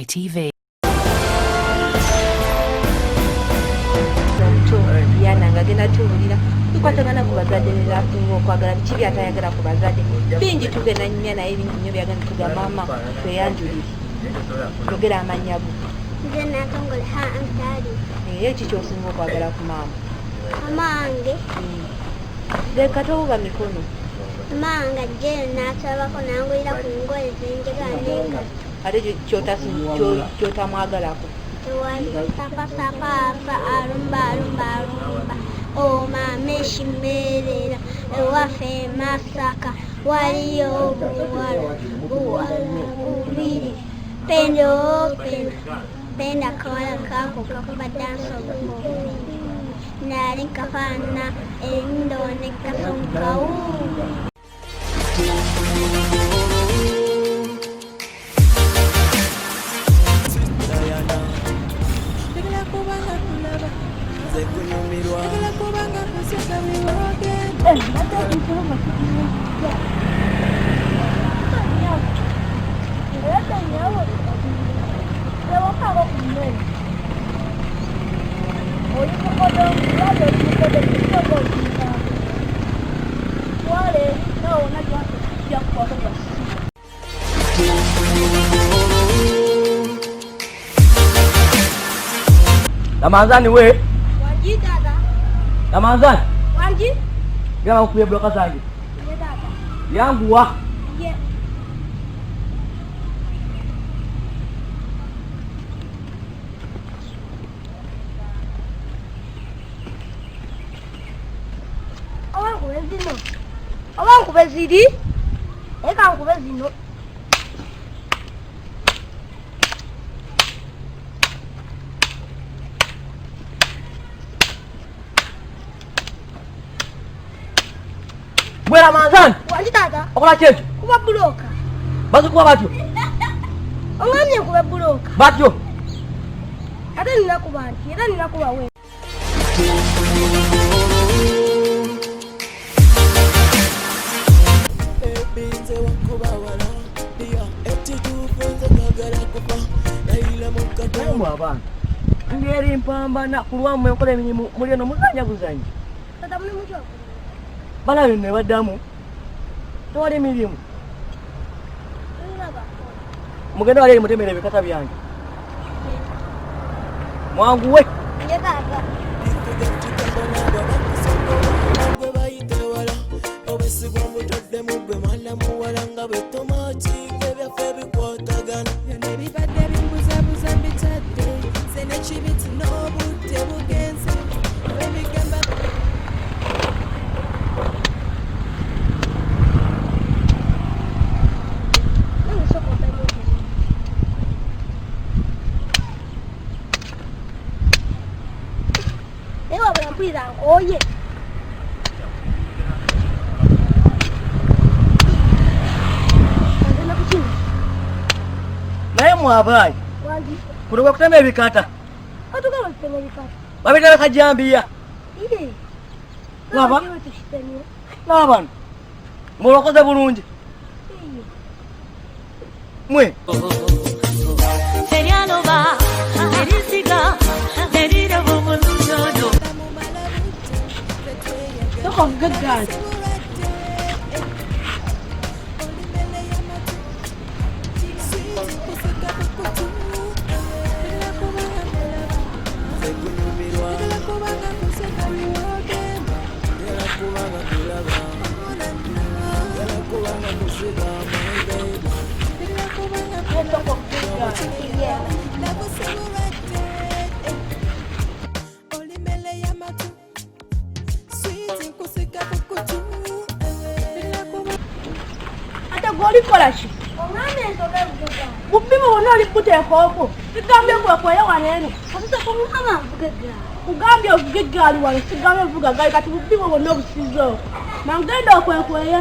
ITV. Yana ngagenda tuwulira tukwatagana ku bazadde okwagala biki byatayagala ku bazadde bingi tugenda nnyo naye bingi nnyo byagenda tugamba mama tweyanjulire yogera amannya go nze natongole ha antali eki kyosinga okwagala ku maama amange leka towuba mikono manga jeyo nasalabako nangulira ku ngoye zenjega nenga ate kyotamwagalako tewali sapasapasa alumba omameshimerera ewaffe Masaka waliyo obuwala bubiri penda kawala kako kakuba danso nali kafana endo nekasonkawu Ramadhani we wanji dada Ramadhani wanji gama kuye bloka zangu ye dada yangu wa ye abankube ziri eka nkube zino bwe Ramadhani wanji dada okola kyejo kuba buloka bazikuwa batyo ongamye kuba buloka batyo ate ninakuba nti era ninakuba we abana ngeri mpambana kulwamu enkola emirimu muli eno muzanya buzanyi tata muli mukyoko balabe ne baddamu tewali emirimu mugenda wali eri mutemera ebikata byange mwanguwe ye dada ewa bulampulira nkoye agenda kukina naye mwabayi wanji kutoka kutema ebikata atugaba tutema ebikata babitala kajambiya ire Laba? tukitemye n'abana mulokoze bulungi mwe tokovugegazi ate gwolikola ki bupimu bonna oli kuteekako sigambye gwekweye waneeno kugambye ovuga eggaali wano sigambye ovuga gaali kati bupimu bonna obusizo mangenda okwekweye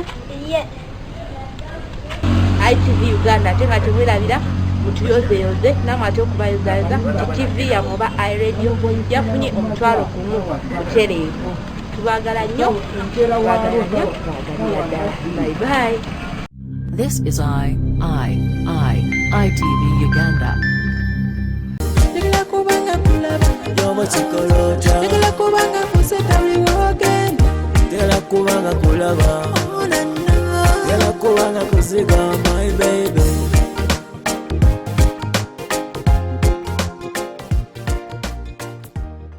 ITV Uganda ate nga temwerabira mutuyozeyoze namwe ate okubayozayoza nti TV yamwe oba iRadio yafunye omutwalo gumu mutereevu tubagala nnyo tubagala nnyo ddala bye bye. This is ITV Uganda. mu kikolota Tegala kubanga kusetabiwa ogenda tera kubanga kulaba Oh na na tera kubanga kuziga my baby